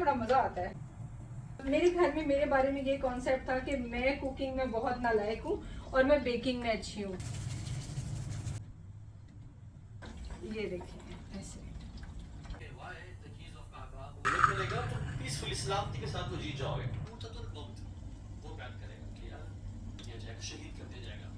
बड़ा मजा आता है। मेरे घर में मेरे बारे में ये कॉन्सेप्ट था कि मैं कुकिंग में बहुत नालायक हूँ और मैं बेकिंग में अच्छी हूँ। ये देखिए ऐसे मिलेगा तो पीसफुली सलामती के साथ वो जीत जाओगे। वो प्यार करेगा कि यार ये जाएगा शहीद कर दिया जाएगा।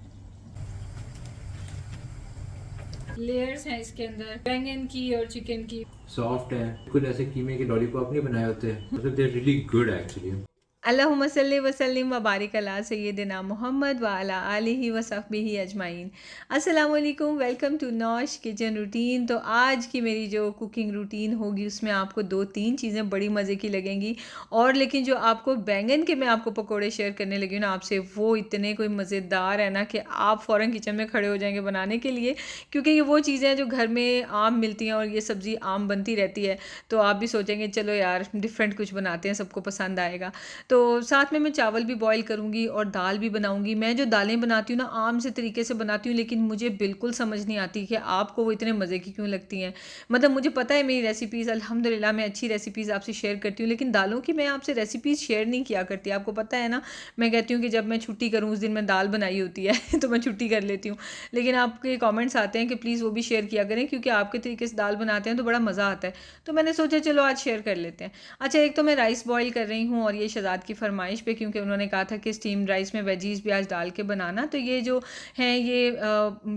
लेयर्स हैं इसके अंदर बैंगन की और चिकन की। सॉफ्ट है, बिल्कुल ऐसे कीमे के लॉलीपॉप नहीं बनाए होते, मतलब दे रियली गुड एक्चुअली। अल्लाहुम्मा सल्ली वसल्लिम व बारिक अला सय्यिदिना मोहम्मद व अला आलिहि व सहबिही अजमाइन। अस्सलाम वालेकुम, welcome to Naush kitchen routine. तो आज की मेरी जो कुकिंग रूटीन होगी उसमें आपको 2-3 चीज़ें बड़ी मज़े की लगेंगी, और लेकिन जो आपको बैंगन के मैं आपको पकोड़े शेयर करने लगी हूँ ना आपसे, वो इतने कोई मज़ेदार है ना कि आप फ़ौरन किचन में खड़े हो जाएंगे बनाने के लिए, क्योंकि ये वो चीज़ें हैं जो घर में आम मिलती हैं और ये सब्ज़ी आम बनती रहती है। तो आप भी सोचेंगे चलो यार डिफरेंट कुछ बनाते हैं, सबको पसंद आएगा। तो साथ में मैं चावल भी बॉईल करूँगी और दाल भी बनाऊँगी। मैं जो दालें बनाती हूँ ना आम से तरीके से बनाती हूँ, लेकिन मुझे बिल्कुल समझ नहीं आती कि आपको वो इतने मज़े की क्यों लगती हैं। मतलब मुझे पता है मेरी रेसिपीज़ अल्हम्दुलिल्लाह मैं अच्छी रेसिपीज़ आपसे शेयर करती हूँ, लेकिन दालों की मैं आपसे रेसिपीज़ शेयर नहीं किया करती। आपको पता है ना, मैं कहती हूँ कि जब मैं छुट्टी करूँ उस दिन मैं दाल बनाई होती है तो मैं छुट्टी कर लेती हूँ। लेकिन आपके कमेंट्स आते हैं कि प्लीज़ वो भी शेयर किया करें, क्योंकि आपके तरीके से दाल बनाते हैं तो बड़ा मज़ा आता है। तो मैंने सोचा चलो आज शेयर कर लेते हैं। अच्छा, एक तो मैं राइस बॉईल कर रही हूँ और ये शहज़ाद की फरमाइश पे, क्योंकि उन्होंने कहा था कि स्टीम राइस में वेजीज़ भी आज डाल के बनाना। तो ये जो हैं ये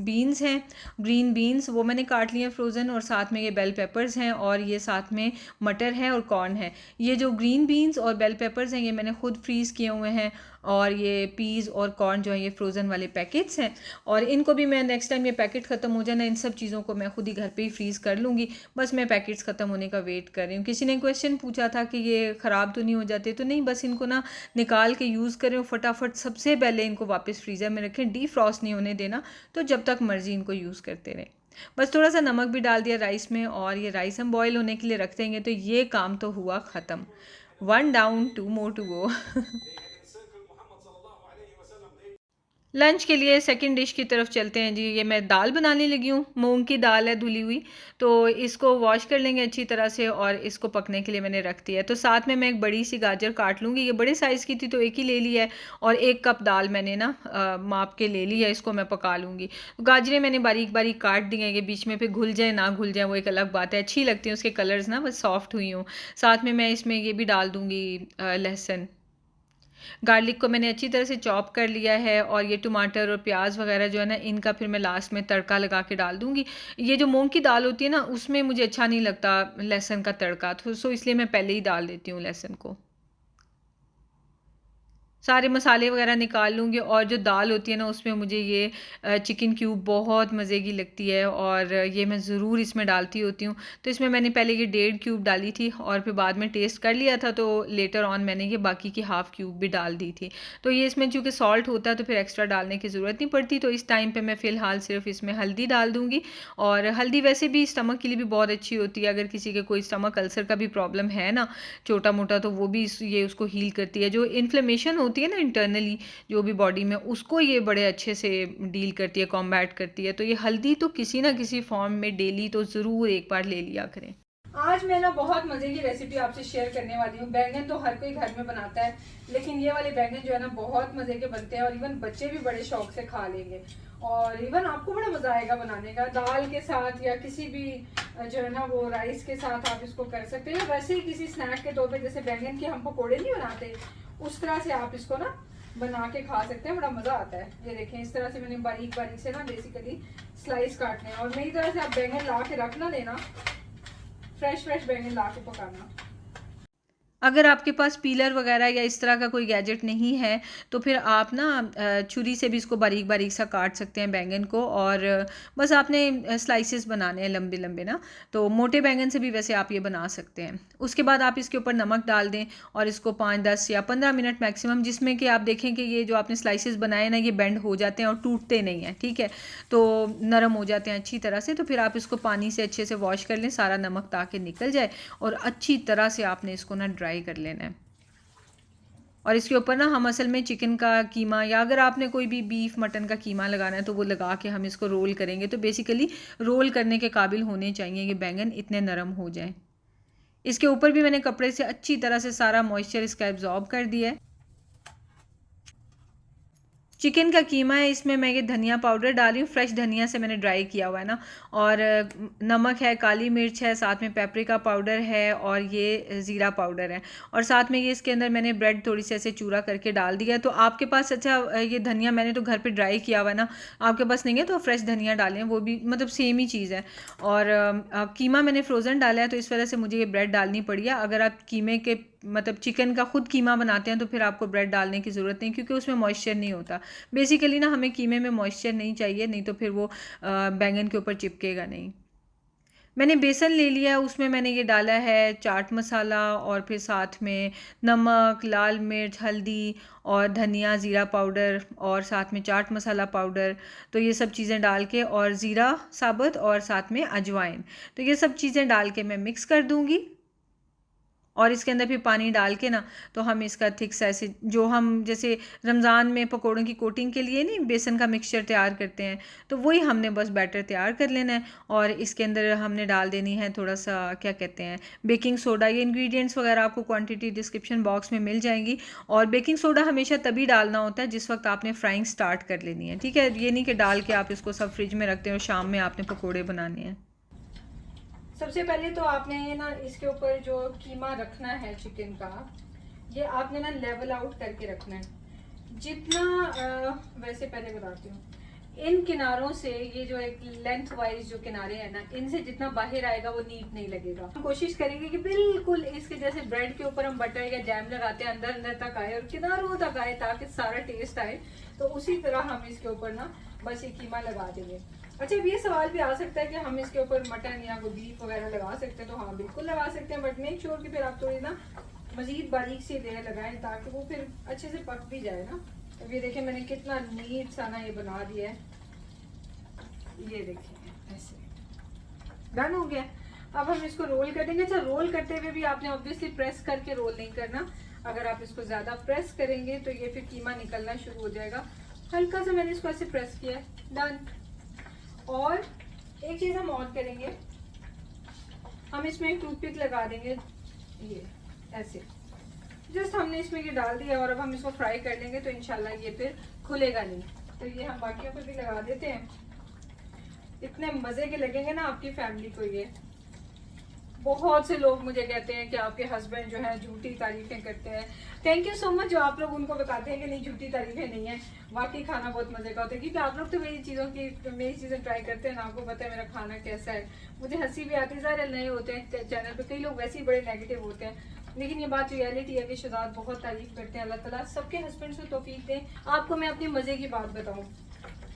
बीन्स हैं, ग्रीन बीन्स, वो मैंने काट लिए हैं फ्रोज़न, और साथ में ये बेल पेपर्स हैं, और ये साथ में मटर है और कॉर्न है। ये जो ग्रीन बीन्स और बेल पेपर्स हैं ये मैंने खुद फ्रीज़ किए हुए हैं, और ये पीज़ और कॉर्न जो है ये फ्रोज़न वाले पैकेट्स हैं। और इनको भी मैं नेक्स्ट टाइम ये पैकेट ख़त्म हो जाए ना, इन सब चीज़ों को मैं खुद ही घर पे ही फ्रीज़ कर लूँगी। बस मैं पैकेट्स ख़त्म होने का वेट कर रही हूँ। किसी ने क्वेश्चन पूछा था कि ये ख़राब तो नहीं हो जाते, तो नहीं, बस इनको ना निकाल के यूज़ करें और फटाफट सबसे पहले इनको वापस फ्रीज़र में रखें, डीफ्रॉस्ट नहीं होने देना। तो जब तक मर्ज़ी इनको यूज़ करते रहें। बस थोड़ा सा नमक भी डाल दिया राइस में, और ये राइस हम बॉयल होने के लिए रख देंगे। तो ये काम तो हुआ ख़त्म। 1 down 2 more to go. Lunch के लिए सेकंड डिश की तरफ चलते हैं जी। ये मैं दाल बनाने लगी हूँ, मूंग की दाल है धुली हुई। तो इसको वॉश कर लेंगे अच्छी तरह से, और इसको पकने के लिए मैंने रख दिया है। तो साथ में मैं एक बड़ी सी गाजर काट लूँगी। ये बड़े साइज़ की थी तो एक ही ले लिया है, और 1 कप दाल मैंने ना माप के ले ली है। इसको मैं पका लूँगी। तो गाजरें मैंने बारीक बारीक काट दी हैं। ये बीच में फिर घुल जाए ना घुल जाए वो एक अलग बात है, अच्छी लगती है उसके कलर्स ना, बस सॉफ्ट हुई हूँ। साथ में मैं इसमें ये भी डाल दूँगी लहसुन। गार्लिक को मैंने अच्छी तरह से चॉप कर लिया है, और ये टमाटर और प्याज वगैरह जो है ना इनका फिर मैं लास्ट में तड़का लगा के डाल दूँगी। ये जो मूंग की दाल होती है ना उसमें मुझे अच्छा नहीं लगता लहसुन का तड़का, तो सो इसलिए मैं पहले ही डाल देती हूँ लहसुन को। सारे मसाले वगैरह निकाल लूँगी, और जो दाल होती है ना उसमें मुझे ये चिकन क्यूब बहुत मज़े की लगती है, और ये मैं ज़रूर इसमें डालती होती हूँ। तो इसमें मैंने पहले ये 1.5 क्यूब डाली थी, और फिर बाद में टेस्ट कर लिया था तो लेटर ऑन मैंने ये बाकी की हाफ़ क्यूब भी डाल दी थी। तो ये इसमें चूँकि सॉल्ट होता है तो फिर एक्स्ट्रा डालने की ज़रूरत नहीं पड़ती। तो इस टाइम पर मैं फ़िलहाल सिर्फ इसमें हल्दी डाल दूँगी, और हल्दी वैसे भी स्टमक के लिए भी बहुत अच्छी होती है। अगर किसी के कोई स्टमक अल्सर का भी प्रॉब्लम है ना छोटा मोटा, तो वो भी ये उसको हील करती है। जो इन्फ्लेमेशन होती है ना इंटरनली जो भी बॉडी में, उसको ये बड़े अच्छे से डील करती है, कॉम्बैट करती है। तो ये हल्दी तो किसी ना किसी फॉर्म में डेली तो ज़रूर एक बार ले लिया करें। आज मैं ना बहुत मज़े की रेसिपी आपसे शेयर करने वाली हूँ। बैंगन तो हर कोई घर में बनाता है, लेकिन ये वाले बैंगन जो है ना बहुत मज़े के बनते हैं, और इवन बच्चे भी बड़े शौक से खा लेंगे, और इवन आपको बड़ा मज़ा आएगा बनाने का। दाल के साथ या किसी भी जो है ना वो राइस के साथ आप इसको कर सकते हैं, या वैसे ही किसी स्नैक के तौर पे, जैसे बैंगन के हम पकौड़े नहीं बनाते उस तरह से आप इसको ना बना के खा सकते हैं, बड़ा मज़ा आता है। ये देखें इस तरह से मैंने बारीक बारीक से ना बेसिकली स्लाइस काटने हैं, और मेरी तरह से आप बैंगन ला के रख ना देना, फ्रेश बैंगन ला के पकाना। अगर आपके पास पीलर वगैरह या इस तरह का कोई गैजेट नहीं है तो फिर आप ना छुरी से भी इसको बारीक बारीक सा काट सकते हैं बैंगन को, और बस आपने स्लाइसेस बनाने हैं लंबे लंबे ना। तो मोटे बैंगन से भी वैसे आप ये बना सकते हैं। उसके बाद आप इसके ऊपर नमक डाल दें, और इसको 5-10 या 15 मिनट मैक्सिमम, जिसमें कि आप देखें कि ये जो आपने स्लाइसेस बनाए ना ये बेंड हो जाते हैं और टूटते नहीं हैं, ठीक है, तो नरम हो जाते हैं अच्छी तरह से। तो फिर आप इसको पानी से अच्छे से वॉश कर लें, सारा नमक ताकि निकल जाए, और अच्छी तरह से आपने इसको ना ड्राई कर लेना है। और इसके ऊपर ना हम असल में चिकन का कीमा, या अगर आपने कोई भी बीफ मटन का कीमा लगाना है तो वो लगा के हम इसको रोल करेंगे। तो बेसिकली रोल करने के काबिल होने चाहिए ये बैंगन, इतने नरम हो जाएं। इसके ऊपर भी मैंने कपड़े से अच्छी तरह से सारा मॉइस्चर इसका एब्जॉर्ब कर दिया है। चिकन का कीमा है, इसमें मैं ये धनिया पाउडर डाल रही हूँ, फ्रेश धनिया से मैंने ड्राई किया हुआ है ना, और नमक है, काली मिर्च है, साथ में पेपरिका पाउडर है और ये ज़ीरा पाउडर है, और साथ में ये इसके अंदर मैंने ब्रेड थोड़ी सी ऐसे चूरा करके डाल दिया। तो आपके पास अच्छा ये धनिया मैंने तो घर पे ड्राई किया हुआ है ना, आपके पास नहीं है तो फ्रेश धनिया डालें, वो भी मतलब सेम ही चीज़ है। और कीमा मैंने फ्रोज़न डाला है तो इस वजह से मुझे ये ब्रेड डालनी पड़ी है। अगर आप कीमे के मतलब चिकन का खुद कीमा बनाते हैं तो फिर आपको ब्रेड डालने की ज़रूरत नहीं, क्योंकि उसमें मॉइस्चर नहीं होता। बेसिकली ना हमें कीमे में मॉइस्चर नहीं चाहिए, नहीं तो फिर वो बैंगन के ऊपर चिपकेगा नहीं। मैंने बेसन ले लिया, उसमें मैंने ये डाला है चाट मसाला और फिर साथ में नमक, लाल मिर्च, हल्दी और धनिया, ज़ीरा पाउडर और साथ में चाट मसाला पाउडर। तो ये सब चीज़ें डाल के, और ज़ीरा साबुत और साथ में अजवाइन, तो ये सब चीज़ें डाल के मैं मिक्स कर दूँगी। और इसके अंदर फिर पानी डाल के ना, तो हम इसका थिक सा ऐसे, जो हम जैसे रमज़ान में पकोड़ों की कोटिंग के लिए नहीं बेसन का मिक्सचर तैयार करते हैं, तो वही हमने बस बैटर तैयार कर लेना है। और इसके अंदर हमने डाल देनी है थोड़ा सा क्या कहते हैं बेकिंग सोडा। ये इंग्रेडिएंट्स वगैरह आपको क्वांटिटी डिस्क्रिप्शन बॉक्स में मिल जाएंगी। और बेकिंग सोडा हमेशा तभी डालना होता है जिस वक्त आपने फ्राइंग स्टार्ट कर लेनी है, ठीक है। ये नहीं कि डाल के आप इसको सब फ्रिज में रखते हैं और शाम में आपने पकौड़े बनाने हैं। सबसे पहले तो आपने ये ना इसके ऊपर जो कीमा रखना है चिकन का, ये आपने ना लेवल आउट करके रखना है जितना वैसे पहले बताती हूँ, इन किनारों से ये जो एक लेंथ वाइज जो किनारे हैं ना, इनसे जितना बाहर आएगा वो नीट नहीं लगेगा। हम कोशिश करेंगे कि बिल्कुल इसके जैसे ब्रेड के ऊपर हम बटर या जैम लगाते हैं अंदर अंदर तक आए और किनारों तक आए ताकि सारा टेस्ट आए। तो उसी तरह हम इसके ऊपर ना बस ये कीमा लगा देंगे। अच्छा, अब ये सवाल भी आ सकता है कि हम इसके ऊपर मटन या बीफ वगैरह लगा सकते हैं, तो हाँ बिल्कुल लगा सकते हैं, बट मेक श्योर कि फिर आप थोड़ी ना मजीद बारीक सी लेयर लगाएं ताकि वो फिर अच्छे से पक भी जाए ना। अब ये देखिए मैंने कितना नीट सा ना ये बना दिया है, ये देखिए ऐसे डन हो गया। अब हम इसको रोल कर देंगे। अच्छा, रोल करते हुए भी आपने ऑब्वियसली प्रेस करके रोल नहीं करना, अगर आप इसको ज़्यादा प्रेस करेंगे तो ये फिर कीमा निकलना शुरू हो जाएगा। हल्का सा मैंने इसको ऐसे प्रेस किया है, डन। और एक चीज़ हम और करेंगे, हम इसमें एक टूथपिक लगा देंगे, ये ऐसे जस्ट हमने इसमें ये डाल दिया और अब हम इसको फ्राई कर लेंगे तो इंशाल्लाह ये फिर खुलेगा नहीं। तो ये हम बाकियों पे भी लगा देते हैं, इतने मज़े के लगेंगे ना आपकी फैमिली को। ये बहुत से लोग मुझे कहते हैं कि आपके हस्बैंड जो है झूठी तारीफें करते हैं। थैंक यू सो मच जो आप लोग उनको बताते हैं कि नहीं झूठी तारीफें नहीं है, वाकई खाना बहुत मज़े का होता है, क्योंकि आप लोग तो मेरी चीज़ें ट्राई करते हैं ना, आपको पता है मेरा खाना कैसा है। मुझे हंसी भी आती है, ज़रा नए होते हैं चैनल पे, कई लोग वैसे ही बड़े नेगेटिव होते हैं, लेकिन ये बात रियलिटी है कि शहजाद बहुत तारीफ करते हैं। अल्लाह ताला सबके हस्बैंड को तौफीक दें। आपको मैं अपनी मज़े की बात बताऊँ,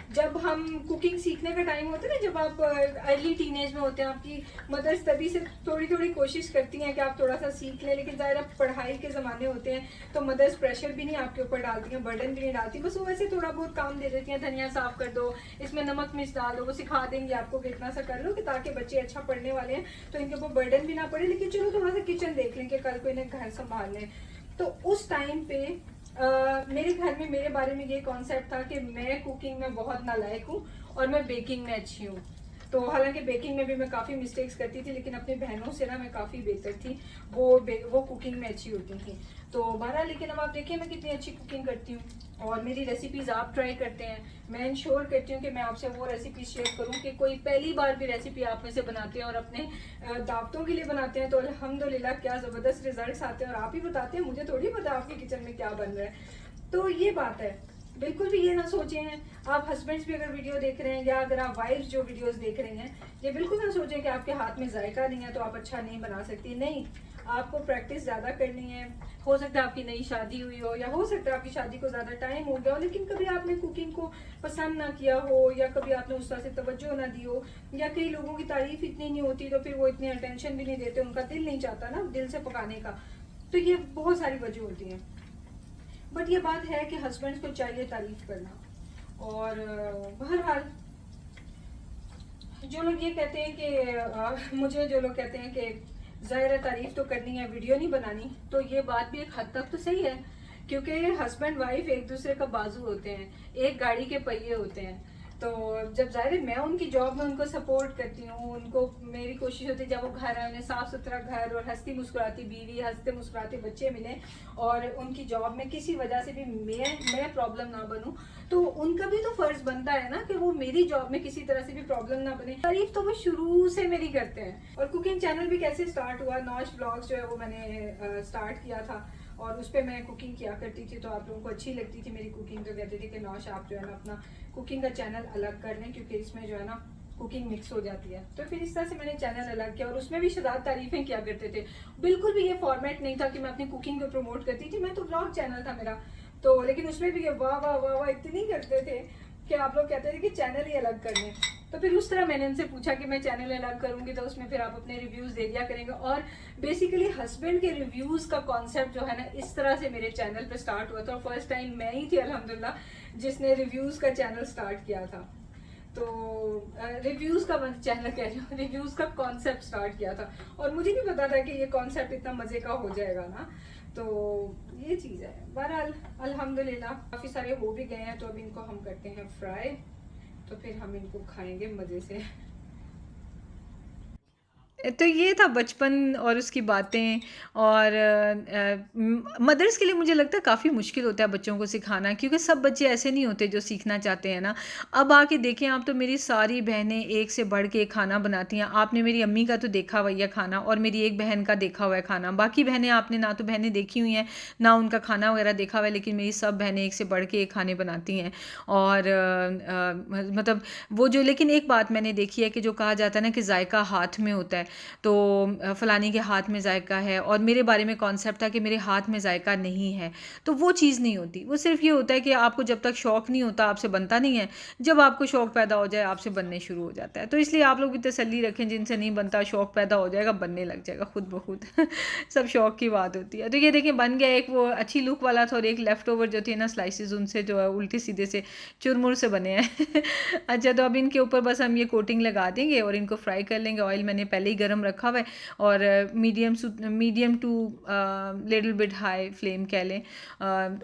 जब हम कुकिंग सीखने का टाइम होता है ना, जब आप अर्ली टीनेज में होते हैं, आपकी मदर्स तभी से थोड़ी थोड़ी कोशिश करती हैं कि आप थोड़ा सा सीख लें, लेकिन ज़ाहिर पढ़ाई के ज़माने होते हैं तो मदर्स प्रेशर भी नहीं आपके ऊपर डालती हैं, बर्डन भी नहीं डालती, बस वो वैसे थोड़ा बहुत काम दे देती हैं, धनिया साफ़ कर दो, इसमें नमक मिर्च डाल दो, वो सिखा देंगे आपको कि इतना सा कर लो कि ताकि बच्चे अच्छा पढ़ने वाले हैं तो इनके ऊपर बर्डन भी ना पड़े, लेकिन चलो थोड़ा सा किचन देख लें कि कल को इन्हें घर संभाल लें। तो उस टाइम पे मेरे घर में मेरे बारे में ये कॉन्सेप्ट था कि मैं कुकिंग में बहुत नालायक हूँ और मैं बेकिंग में अच्छी हूँ। तो हालांकि बेकिंग में भी मैं काफ़ी मिस्टेक्स करती थी, लेकिन अपनी बहनों से ना मैं काफ़ी बेहतर थी, वो कुकिंग में अच्छी होती थी। तो बहरहाल, लेकिन अब आप देखिए मैं कितनी अच्छी कुकिंग करती हूँ और मेरी रेसिपीज़ आप ट्राई करते हैं। मैं इंश्योर करती हूँ कि मैं आपसे वो रेसिपी शेयर करूँ कि कोई पहली बार भी रेसिपी आप में से बनाते हैं और अपने दावतों के लिए बनाते हैं तो अल्हम्दुलिल्लाह क्या ज़बरदस्त रिजल्ट्स आते हैं और आप ही बताते हैं, मुझे थोड़ी पता आपके किचन में क्या बन रहा है। तो ये बात है, बिल्कुल भी ये ना सोचें हैं आप हस्बैंड्स भी अगर वीडियो देख रहे हैं या अगर आप वाइफ्स जो वीडियोस देख रही हैं, ये बिल्कुल ना सोचें कि आपके हाथ में जायका नहीं है तो आप अच्छा नहीं बना सकती। नहीं, आपको प्रैक्टिस ज़्यादा करनी है। हो सकता है आपकी नई शादी हुई हो या हो सकता है आपकी शादी को ज़्यादा टाइम हो गया हो, लेकिन कभी आपने कुकिंग को पसंद ना किया हो या कभी आपने उस तरह से तवज्जो ना दी हो, या कई लोगों की तारीफ इतनी नहीं होती तो फिर वो इतनी अटेंशन भी नहीं देते, उनका दिल नहीं चाहता ना दिल से पकाने का। तो ये बहुत सारी वजह होती हैं, बट ये बात है कि हस्बैंड्स को चाहिए तारीफ करना। और बहरहाल जो लोग ये कहते हैं कि मुझे जो लोग कहते हैं कि ज़ाहिर तारीफ तो करनी है, वीडियो नहीं बनानी, तो ये बात भी एक हद तक तो सही है, क्योंकि हस्बैंड वाइफ एक दूसरे का बाजू होते हैं, एक गाड़ी के पहिए होते हैं। तो जब ज़ाहिर है मैं उनकी जॉब में उनको सपोर्ट करती हूँ, उनको मेरी कोशिश होती है जब वो घर आए उन्हें साफ़ सुथरा घर और हंसती मुस्कुराती बीवी, हंसते मुस्कुराते बच्चे मिलें, और उनकी जॉब में किसी वजह से भी मैं प्रॉब्लम ना बनूँ, तो उनका भी तो फ़र्ज़ बनता है ना कि वो मेरी जॉब में किसी तरह से भी प्रॉब्लम ना बने। तारीफ तो वो शुरू से मेरी करते हैं। और कुकिंग चैनल भी कैसे स्टार्ट हुआ, नौश ब्लॉग्स जो है वो मैंने स्टार्ट किया था, और उस पर मैं कुकिंग किया करती थी, तो आप लोगों को अच्छी लगती थी मेरी कुकिंग, तो कहते थे कि नौश आप जो है ना अपना कुकिंग का चैनल अलग कर लें, क्योंकि इसमें जो है ना कुकिंग मिक्स हो जाती है। तो फिर इस तरह से मैंने चैनल अलग किया, और उसमें भी शदाद तारीफें किया करते थे। बिल्कुल भी ये फॉर्मेट नहीं था कि मैं अपनी कुकिंग को प्रमोट करती थी, मैं तो व्लॉग चैनल था मेरा, तो लेकिन उसमें भी ये वाह वाह वाह वाह इतनी करते थे कि आप लोग कहते थे कि चैनल ही अलग कर लें। तो फिर उस तरह मैंने उनसे पूछा कि मैं चैनल अलग करूंगी तो उसमें फिर आप अपने रिव्यूज़ दे दिया करेंगे, और बेसिकली हस्बैंड के रिव्यूज़ का कॉन्सेप्ट जो है ना इस तरह से मेरे चैनल पे स्टार्ट हुआ था, और फर्स्ट टाइम मैं ही थी अल्हम्दुलिल्लाह जिसने रिव्यूज़ का चैनल स्टार्ट किया था। तो रिव्यूज़ का मैं चैनल कह रही हूँ, रिव्यूज़ का कॉन्सेप्ट स्टार्ट किया था, और मुझे नहीं पता था कि ये कॉन्सेप्ट इतना मज़े का हो जाएगा ना। तो ये चीज़ है। बहरहाल अल्हम्दुलिल्लाह काफ़ी सारे हो भी गए हैं, तो अब इनको हम करते हैं फ्राई, तो फिर हम इनको खाएंगे मज़े से। तो ये था बचपन और उसकी बातें, और मदर्स के लिए मुझे लगता है काफ़ी मुश्किल होता है बच्चों को सिखाना, क्योंकि सब बच्चे ऐसे नहीं होते जो सीखना चाहते हैं ना। अब आके देखें आप, तो मेरी सारी बहनें एक से बढ़ के एक खाना बनाती हैं। आपने मेरी अम्मी का तो देखा हुआ है खाना, और मेरी एक बहन का देखा हुआ है खाना, बाकी बहनें आपने ना तो बहनें देखी हुई हैं ना उनका खाना वगैरह देखा हुआ है, लेकिन मेरी सब बहनें एक से बढ़ के एक खाने बनाती हैं। और मतलब वो जो, लेकिन एक बात मैंने देखी है कि जो कहा जाता है ना कि जायका हाथ में होता है, तो फ़लानी के हाथ में जायका है, और मेरे बारे में कॉन्सेप्ट था कि मेरे हाथ में जायका नहीं है, तो वो चीज़ नहीं होती। वो सिर्फ ये होता है कि आपको जब तक शौक़ नहीं होता आपसे बनता नहीं है, जब आपको शौक़ पैदा हो जाए आपसे बनने शुरू हो जाता है। तो इसलिए आप लोग भी तसल्ली रखें, जिनसे नहीं बनता शौक़ पैदा हो जाएगा, बनने लग जाएगा खुद ब खुद सब शौक़ की बात होती है। तो ये देखें बन गया, एक वो अच्छी लुक वाला था, और एक लेफ़्ट ओवर जो थे ना स्लाइसेस, उनसे जो है उल्टे सीधे से चुरमुर से बने हैं अच्छा, तो अब इनके ऊपर बस हम ये कोटिंग लगा देंगे और इनको फ्राई कर लेंगे। ऑयल मैंने पहले ही गर्म रखा हुआ है, और medium to little bit high flame कह लें।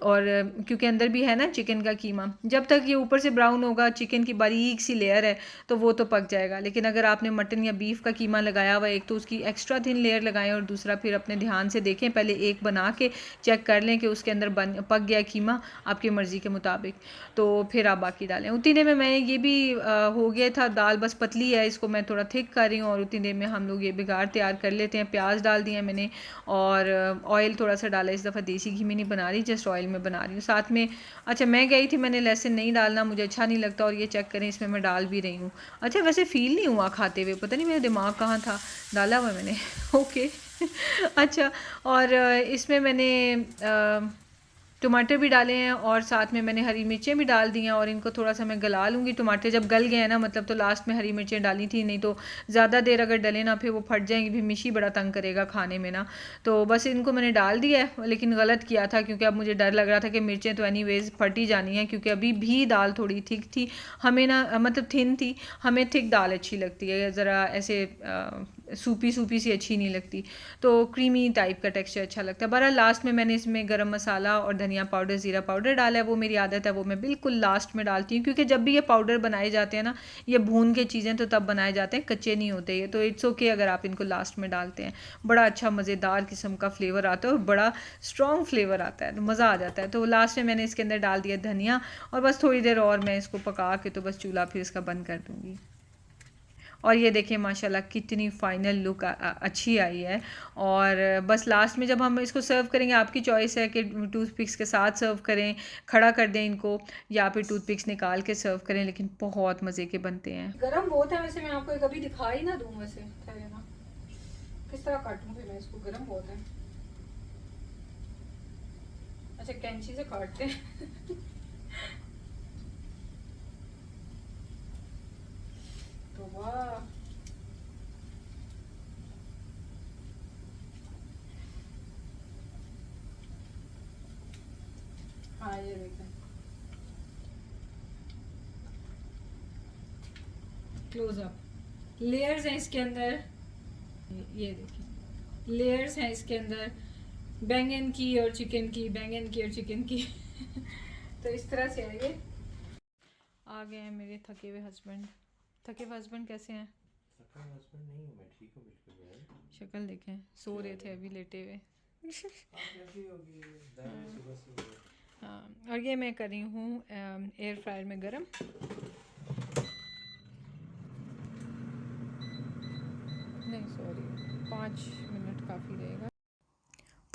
और क्योंकि अंदर भी है ना चिकन का कीमा, जब तक ये ऊपर से ब्राउन होगा, चिकन की बारीक सी लेयर है तो वो तो पक जाएगा। लेकिन अगर आपने मटन या बीफ का कीमा लगाया हुआ है, एक तो उसकी एक्स्ट्रा थिन लेयर लगाएं, और दूसरा फिर अपने ध्यान से देखें, पहले एक बना के चेक कर लें कि उसके अंदर पक गया कीमा आपकी मर्ज़ी के मुताबिक, तो फिर आप बाकी डालें। उतनी देर में मैंने ये भी हो गया था, दाल बस पतली है, इसको मैं थोड़ा थिक कर रही हूँ, और उतनी देर में हम लोग ये बिगाड़ तैयार कर लेते हैं। प्याज डाल दिया मैंने, और ऑयल थोड़ा सा डाला, इस दफ़ा देसी घी में नहीं बना रही, जस्ट ऑयल में बना रही हूँ। साथ में अच्छा मैं गई थी, मैंने लहसुन नहीं डालना, मुझे अच्छा नहीं लगता, और ये चेक करें इसमें मैं डाल भी रही हूँ। अच्छा वैसे फ़ील नहीं हुआ खाते हुए, पता नहीं मेरा दिमाग कहाँ था, डाला हुआ मैंने ओके अच्छा, और इसमें मैंने टमाटर भी डाले हैं, और साथ में मैंने हरी मिर्चें भी डाल दी हैं, और इनको थोड़ा सा मैं गला लूँगी। टमाटर जब गल गए हैं ना, मतलब तो लास्ट में हरी मिर्चें डाली थी, नहीं तो ज़्यादा देर अगर डले ना फिर वो फट जाएंगी, फिर मिशी बड़ा तंग करेगा खाने में ना। तो बस इनको मैंने डाल दिया है, लेकिन गलत किया था, क्योंकि अब मुझे डर लग रहा था कि मिर्चें तो एनीवेज फट ही जानी है, क्योंकि अभी भी दाल थोड़ी थिक थी, हमें ना मतलब थिन थी, हमें थिक दाल अच्छी लगती है, ज़रा ऐसे सूपी सूपी सी अच्छी नहीं लगती, तो क्रीमी टाइप का टेक्सचर अच्छा लगता है। बहरहाल लास्ट में मैंने इसमें गरम मसाला और धनिया पाउडर, ज़ीरा पाउडर डाला है, वो मेरी आदत है, वो मैं बिल्कुल लास्ट में डालती हूँ, क्योंकि जब भी ये पाउडर बनाए जाते हैं ना, ये भून के चीज़ें तो तब बनाए जाते हैं, कच्चे नहीं होते ये, तो इट्स ओके अगर आप इनको लास्ट में डालते हैं। बड़ा अच्छा मज़ेदार किस्म का फ्लेवर आता है, और बड़ा स्ट्रॉन्ग फ्लेवर आता है, तो मज़ा आ जाता है। तो लास्ट में मैंने इसके अंदर डाल दिया धनिया, और बस थोड़ी देर और मैं इसको पका के तो बस चूल्हा फिर इसका बंद कर दूँगी। और ये देखिए माशाल्लाह कितनी फ़ाइनल लुक अच्छी आई है। और बस लास्ट में जब हम इसको सर्व करेंगे, आपकी चॉइस है कि टूथपिक्स के साथ सर्व करें, खड़ा कर दें इनको, या फिर टूथपिक्स निकाल के सर्व करें, लेकिन बहुत मज़े के बनते हैं। गरम बहुत है वैसे, मैं आपको कभी दिखाई ना दूँ, वैसे ना किस तरह काटूँ फिर मैं इसको, गरम बहुत है। अच्छा कैंची से काटते हैं तो वाह, हाँ ये देखें क्लोज अप, लेयर्स हैं इसके अंदर, ये देखिए लेयर्स हैं इसके अंदर, बैंगन की और चिकन की, बैंगन की और चिकन की तो इस तरह से है ये। आ गए हैं मेरे थके हुए हस्बैंड। थके हुए हस्बैंड कैसे हैं? हस्बैंड नहीं हूँ मैं, ठीक हूँ बिल्कुल यार। शक्ल देखें, सो रहे थे अभी लेटे हुए। कैसी होगी सुबह सुबह। हाँ, और ये मैं कर रही हूँ एयर फ्रायर में गरम। नहीं सॉरी, 5 मिनट काफ़ी रहेगा।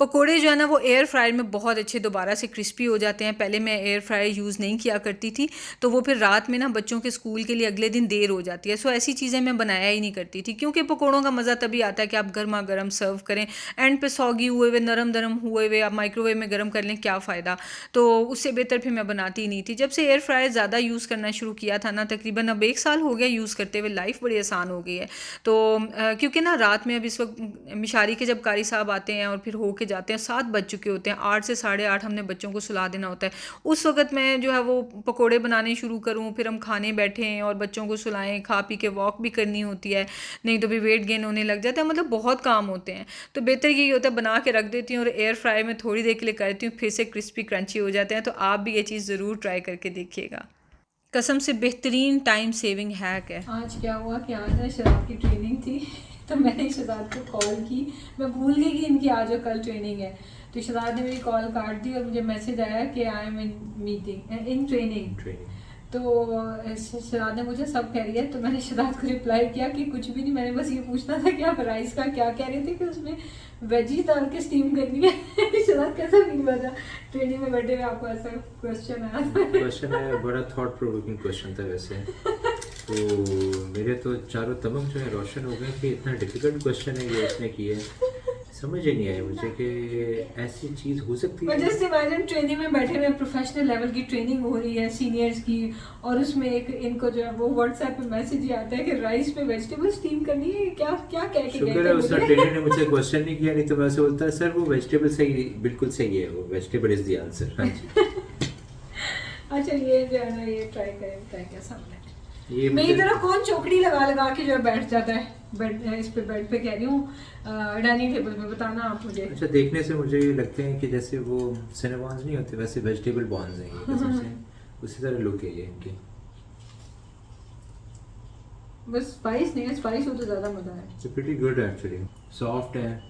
पकोड़े जो है ना वो एयर फ्रायर में बहुत अच्छे दोबारा से क्रिस्पी हो जाते हैं। पहले मैं एयर फ्रायर यूज़ नहीं किया करती थी, तो वो फिर रात में ना बच्चों के स्कूल के लिए अगले दिन देर हो जाती है। सो ऐसी चीज़ें मैं बनाया ही नहीं करती थी, क्योंकि पकोड़ों का मज़ा तभी आता है कि आप गर्मा गर्म सर्व करें। एंड पे सौगी हुए हुए नरम नरम हुए हुए आप माइक्रोवेव में गर्म कर लें, क्या फ़ायदा। तो उससे बेहतर फिर मैं बनाती ही नहीं थी। जब से एयर फ्रायर ज़्यादा यूज़ करना शुरू किया था ना, तकरीबन अब 1 साल हो गया यूज़ करते हुए, लाइफ बड़ी आसान हो गई है। तो क्योंकि ना रात में अब इस वक्त मिशारी के जब कारी साहब आते हैं और फिर होके जाते हैं, 7 बज चुके होते हैं, 8 से 8:30 हमने बच्चों को सुला देना होता है। उस वक्त मैं जो है वो पकोड़े बनाने शुरू करूँ, फिर हम खाने बैठें और बच्चों को सुलाएं, खा पी के वॉक भी करनी होती है, नहीं तो भी वेट गेन होने लग जाता है। मतलब बहुत काम होते हैं। तो बेहतर यही होता है बना के रख देती हूँ और एयर फ्राई में थोड़ी देर के लिए करती हूँ, फिर से क्रिस्पी क्रंची हो जाते हैं। तो आप भी ये चीज़ ज़रूर ट्राई करके देखिएगा, कसम से बेहतरीन टाइम सेविंग हैक है। आज क्या हुआ कि आज ना शराब की ट्रेनिंग थी, तो मैंने शराब को कॉल की। मैं भूल गई कि इनकी आज और कल ट्रेनिंग है, तो शराब ने मेरी कॉल काट दी और मुझे मैसेज आया कि I am in meeting in training. तो शराब ने मुझे सब कह रही है, तो मैंने शराब को रिप्लाई किया कि कुछ भी नहीं, मैंने बस ये पूछना था कि आप राइस का क्या कह रहे थे कि उसमें वेजी डाल के स्टीम करनी है। शराब कैसा फील हुआ था ट्रेनिंग में बैठे हुए, आपको ऐसा क्वेश्चन आया था? क्वेश्चन है, बड़ा थॉट प्रोवोकिंग क्वेश्चन था वैसे। तो मेरे तो चारों तमक जो है रोशन हो गए कि इतना डिफिकल्ट क्वेश्चन है ये उसने किया है। समझ ही नहीं आया मुझे कि ऐसी चीज़ हो सकती है। जस्ट इमेजिन ट्रेनिंग में बैठे हुए, प्रोफेशनल लेवल की ट्रेनिंग हो रही है सीनियर्स की, और उसमें एक इनको जो है वो व्हाट्सएप पे मैसेज ही आता है कि राइस पे वेजिटेबल स्टीम करनी है। क्या क्या कह के शुक्र है उस ट्रेनर ने मुझे क्वेश्चन नहीं किया, नहीं तो मैं उसे बोलता सर वो वेजिटेबल सही, बिल्कुल सही है, वो वेजिटेबल इज द आंसर। हाँ जी। अच्छा ये जो है ना ये ट्राई करें, ट्राई क्या सामने ये मेरी तरह कौन चौकड़ी लगा लगा के जो है बैठ जाता है बेड, इस पे बेड पे कह रही हूँ, डाइनिंग टेबल पे, बताना आप मुझे। अच्छा, देखने से मुझे ये लगते हैं कि जैसे वो सिनेबॉन्स नहीं होते वैसे वेजिटेबल बॉन्स हैं ये, कसम से उसी तरह लुक है ये इनकी। बस स्पाइस नहीं है, स्पाइस हो तो ज़्यादा मज़ा है। It's pretty good actually, soft है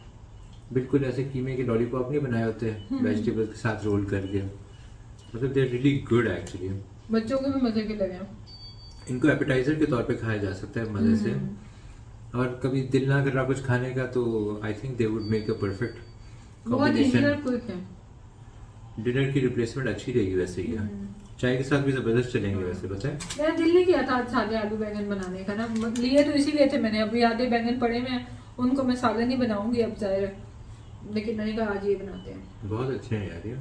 बिल्कुल, ऐसे कीमे के लॉलीपॉप नहीं बनाए होते वेजिटेबल के साथ रोल करके, मतलब they are really good actually. बच्चों को भी मज़े के लगे। इनको एपेटाइजर के तौर पे खाया जा सकता है मज़े से, और कभी दिल ना कर रहा कुछ खाने का तो I think they would make a perfect combination. Dinner की रिप्लेसमेंट अच्छी रहेगी वैसे ही, चाय के साथ भी ज़बरदस्त चलेंगे वैसे। पता है मेरा दिल नहीं किया था आज सादे आलू बैंगन बनाने का ना, लिए तो इसीलिए थे मैंने, अभी आधे बैंगन पड़े हुए हैं, उनको मैं सालन ही बनाऊंगी अब ज़ाहिर, लेकिन मैंने कहा आज ये बनाते हैं। बहुत अच्छे हैं यार ये,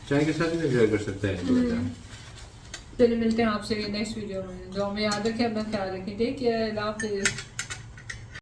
चाय के साथ भी एंजॉय कर सकता है। चलिए मिलते हैं आपसे नेक्स्ट वीडियो में। जो हमें याद रखें, अपना ख्याल रखें। टेक केयर, अल्लाह हाफिज़।